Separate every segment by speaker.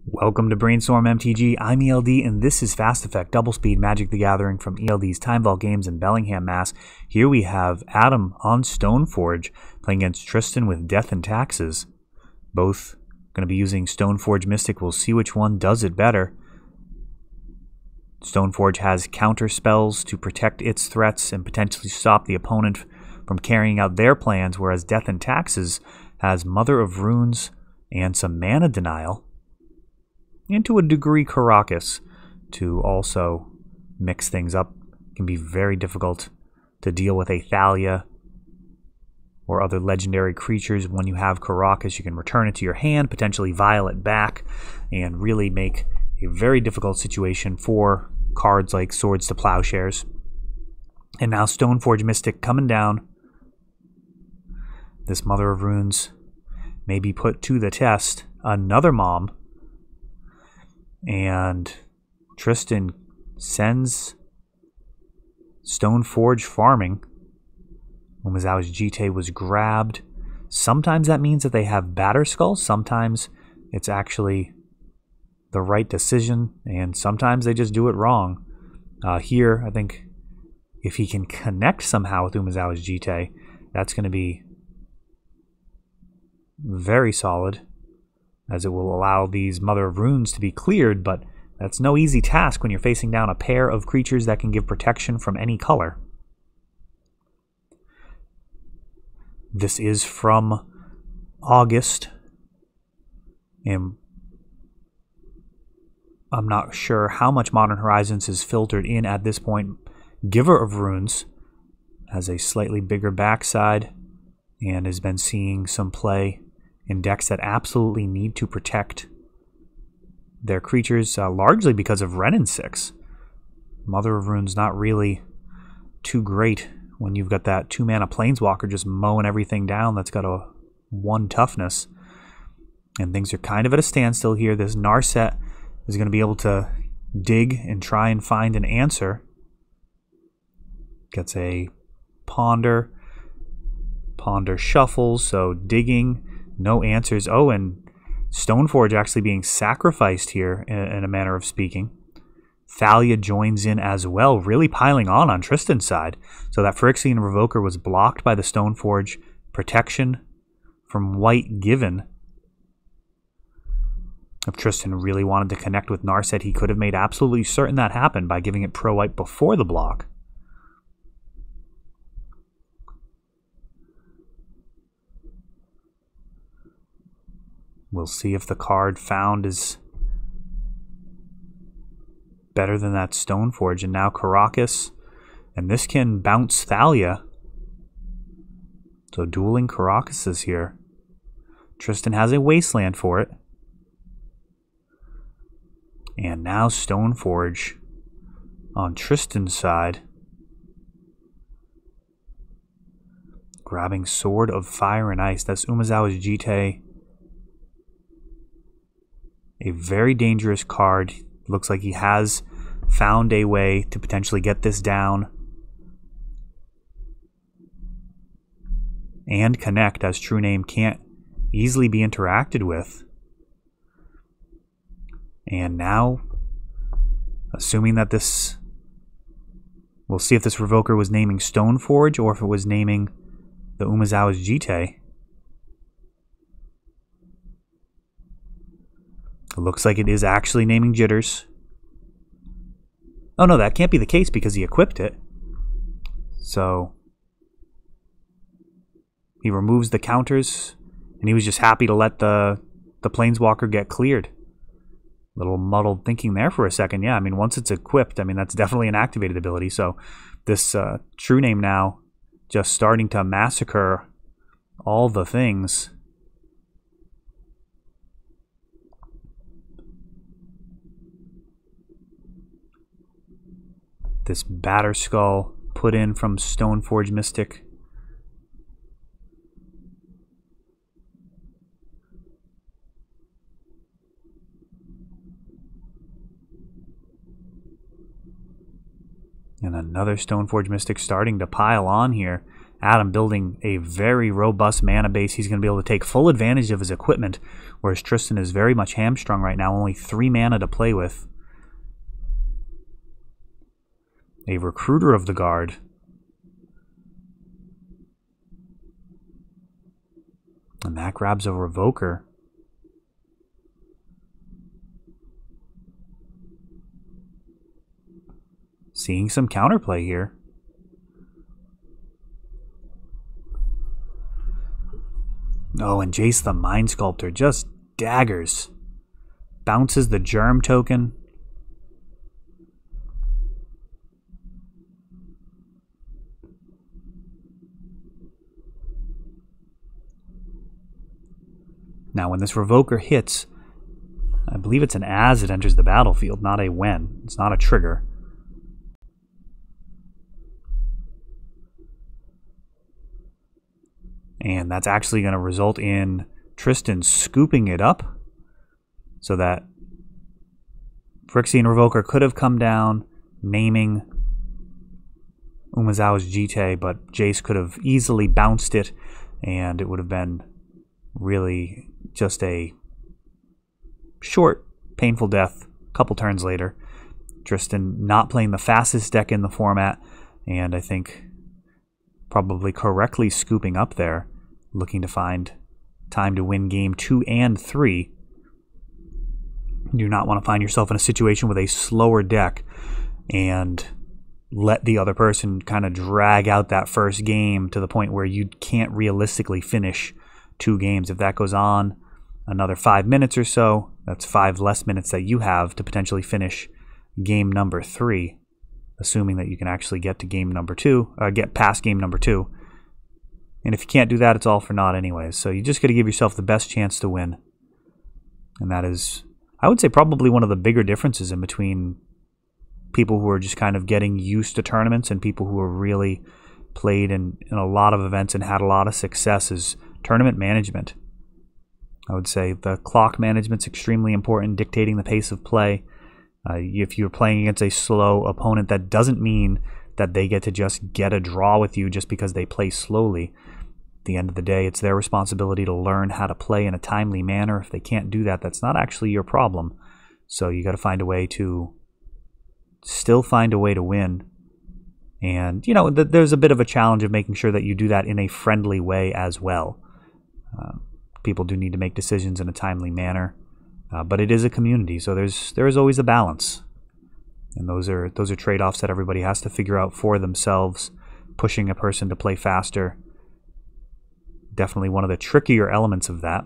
Speaker 1: Welcome to Brainstorm MTG. I'm ELD, and this is Fast Effect Double Speed Magic the Gathering from ELD's Time Vault Games in Bellingham, Mass. Here we have Adam on Stoneforge playing against Tristan with Death and Taxes. Both going to be using Stoneforge Mystic. We'll see which one does it better. Stoneforge has counter spells to protect its threats and potentially stop the opponent from carrying out their plans, whereas Death and Taxes has Mother of Runes and some mana denial. And to a degree, Caracas to also mix things up. It can be very difficult to deal with a Thalia or other legendary creatures. When you have Caracas, you can return it to your hand, potentially vial it back, and really make a very difficult situation for cards like Swords to Plowshares. And now Stoneforge Mystic coming down. This Mother of Runes may be put to the test. Another Mom. And Tristan sends Stoneforge farming. Umezawa's Jite was grabbed. Sometimes that means that they have Batterskull. Sometimes it's actually the right decision. And sometimes they just do it wrong. Here, I think if he can connect somehow with Umezawa's Jite, that's going to be very solid, as it will allow these Mother of Runes to be cleared, but that's no easy task when you're facing down a pair of creatures that can give protection from any color. This is from August, and I'm not sure how much Modern Horizons is filtered in at this point. Giver of Runes has a slightly bigger backside and has been seeing some play in decks that absolutely need to protect their creatures, largely because of Wrenn and 6. Mother of Runes not really too great when you've got that 2-mana Planeswalker just mowing everything down that's got a 1 toughness. And things are kind of at a standstill here. This Narset is going to be able to dig and try and find an answer. Gets a Ponder. Ponder shuffles, so digging. No answers. Oh, and Stoneforge actually being sacrificed here, in a manner of speaking. Thalia joins in as well, really piling on Tristan's side. So that Phyrexian Revoker was blocked by the Stoneforge protection from white given. If Tristan really wanted to connect with Narset, he could have made absolutely certain that happened by giving it pro-white before the block. We'll see if the card found is better than that Stoneforge. And now Caracas. And this can bounce Thalia. So dueling Caracases here. Tristan has a Wasteland for it. And now Stoneforge on Tristan's side. Grabbing Sword of Fire and Ice. That's Umezawa's Jite. A very dangerous card. Looks like he has found a way to potentially get this down and connect, as True Name can't easily be interacted with. And now, assuming that this... We'll see if this Revoker was naming Stoneforge or if it was naming the Umezawa's Jite. It looks like it is actually naming Jitters. Oh no, that can't be the case because he equipped it. So he removes the counters, and he was just happy to let the Planeswalker get cleared. Little muddled thinking there for a second. Yeah, I mean, once it's equipped, I mean, that's definitely an activated ability. So this True Name now just starting to massacre all the things. This Batterskull put in from Stoneforge Mystic. And another Stoneforge Mystic starting to pile on here. Adam building a very robust mana base. He's going to be able to take full advantage of his equipment, whereas Tristan is very much hamstrung right now, only 3 mana to play with. A Recruiter of the Guard. And that grabs a Revoker. Seeing some counterplay here. Oh, and Jace the Mind Sculptor just daggers. Bounces the Germ token. Now, when this Revoker hits, I believe it's an as it enters the battlefield, not a when. It's not a trigger. And that's actually going to result in Tristan scooping it up so that Phyrexian Revoker could have come down, naming Umezawa's Jite, but Jace could have easily bounced it, and it would have been really just a short, painful death a couple turns later. Tristan not playing the fastest deck in the format, and I think probably correctly scooping up there, looking to find time to win game 2 and 3. You do not want to find yourself in a situation with a slower deck and let the other person kind of drag out that first game to the point where you can't realistically finish 2 games. If that goes on another 5 minutes or so, that's 5 less minutes that you have to potentially finish game number 3, assuming that you can actually get to game number 2, get past game number 2. And if you can't do that, it's all for naught anyways. So you just got to give yourself the best chance to win. And that is, I would say, probably one of the bigger differences in between people who are just kind of getting used to tournaments and people who are really played in a lot of events and had a lot of success is tournament management. I would say the clock management's extremely important, dictating the pace of play. If you're playing against a slow opponent, that doesn't mean that they get to just get a draw with you just because they play slowly. At the end of the day, it's their responsibility to learn how to play in a timely manner. If they can't do that, that's not actually your problem. So you got to find a way to still find a way to win. And, you know, there's a bit of a challenge of making sure that you do that in a friendly way as well. People do need to make decisions in a timely manner. But it is a community, so there is always a balance. And those are trade-offs that everybody has to figure out for themselves. Pushing a person to play faster, definitely one of the trickier elements of that.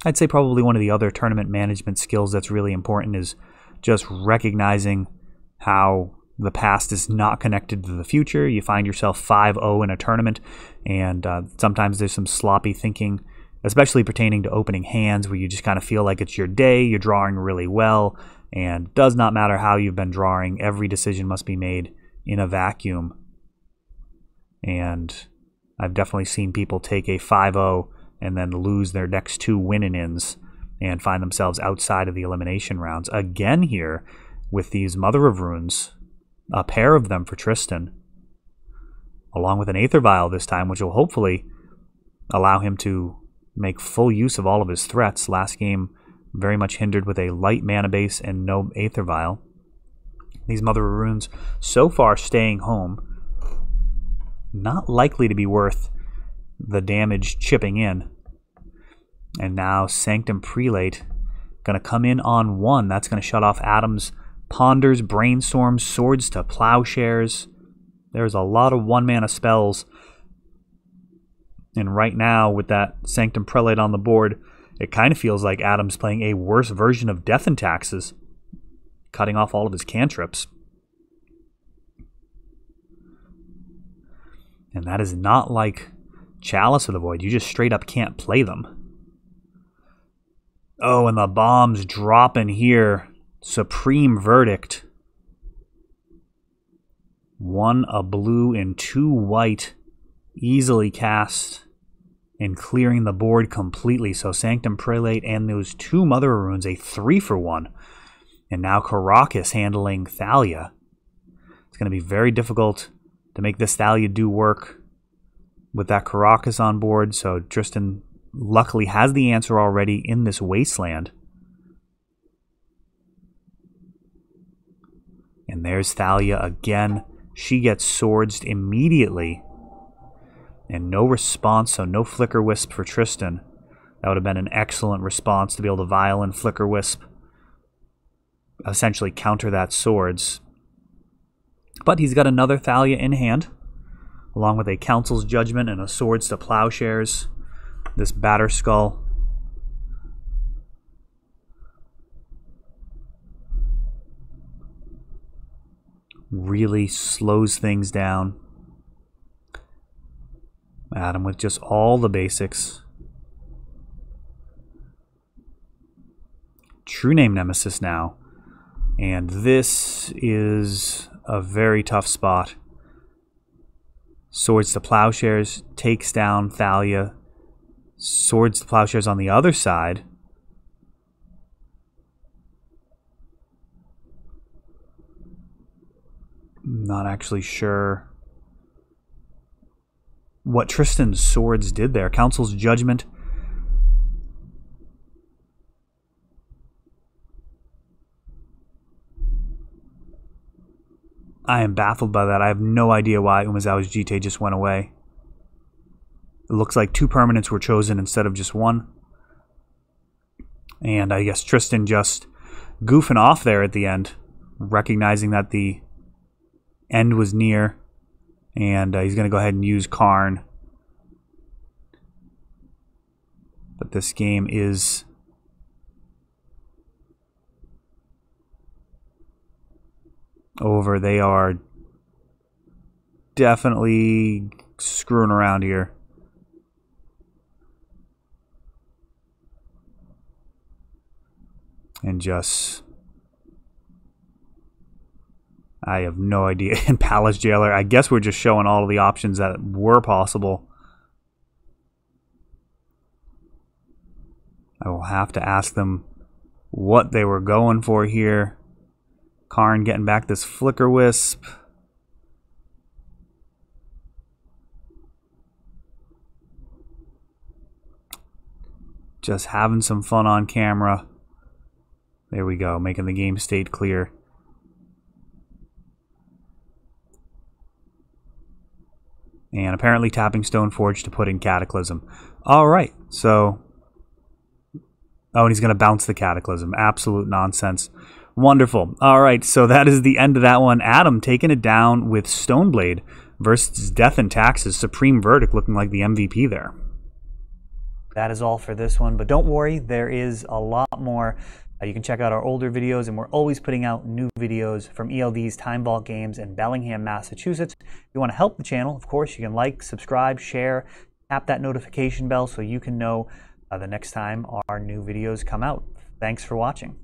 Speaker 1: I'd say probably one of the other tournament management skills that's really important is just recognizing how the past is not connected to the future. You find yourself 5-0 in a tournament, and sometimes there's some sloppy thinking, especially pertaining to opening hands, where you just kind of feel like it's your day, you're drawing really well, and it does not matter how you've been drawing, every decision must be made in a vacuum. And I've definitely seen people take a 5-0 and then lose their next 2 win-in-ins and find themselves outside of the elimination rounds. Again here, with these Mother of Runes, a pair of them for Tristan, along with an Aether Vial this time, which will hopefully allow him to make full use of all of his threats. Last game, very much hindered with a light mana base and no Aether Vial. These Mother of Runes so far staying home, not likely to be worth the damage chipping in. And now Sanctum Prelate going to come in on 1. That's going to shut off Adam's Ponders, Brainstorms, Swords to Plowshares. There's a lot of 1-mana spells. And right now, with that Sanctum Prelate on the board, it kind of feels like Adam's playing a worse version of Death and Taxes, cutting off all of his cantrips. And that is not like Chalice of the Void. You just straight up can't play them. Oh, and the bombs drop in here. Supreme Verdict. 1 a blue and 2 white. Easily cast and clearing the board completely. So Sanctum Prelate and those 2 Mother of Runes, a 3-for-1. And now Karakas handling Thalia. It's going to be very difficult to make this Thalia do work with that Caracas on board. So Tristan luckily has the answer already in this Wasteland. And there's Thalia again. She gets swordsed immediately. And no response, so no Flicker Wisp for Tristan. That would have been an excellent response to be able to Violin, Flicker Wisp, essentially counter that swords. But he's got another Thalia in hand, along with a Council's Judgment and a Swords to Plowshares. This Batterskull. Really slows things down. Adam with just all the basics. True Name Nemesis now. And this is a very tough spot. Swords to Plowshares takes down Thalia. Swords to Plowshares on the other side. Not actually sure what Tristan's swords did there. Council's Judgment. I am baffled by that. I have no idea why Umezawa's Jite just went away. It looks like 2 permanents were chosen instead of just 1. And I guess Tristan just goofing off there at the end, recognizing that the end was near. And he's going to go ahead and use Karn. But this game is over. They are definitely screwing around here. And just... I have no idea. In Palace Jailer, I guess we're just showing all of the options that were possible. I will have to ask them what they were going for here. Karn getting back this Flicker Wisp. Just having some fun on camera. There we go, making the game state clear. And apparently tapping Stoneforge to put in Cataclysm. Alright, so... Oh, and he's going to bounce the Cataclysm. Absolute nonsense. Wonderful. Alright, so that is the end of that one. Adam taking it down with Stoneblade versus Death and Taxes. Supreme Verdict looking like the MVP there. That is all for this one, but don't worry, there is a lot more. You can check out our older videos, and we're always putting out new videos from ELD's Time Vault Games in Bellingham, Massachusetts. If you want to help the channel, of course, you can like, subscribe, share, tap that notification bell so you can know the next time our new videos come out. Thanks for watching.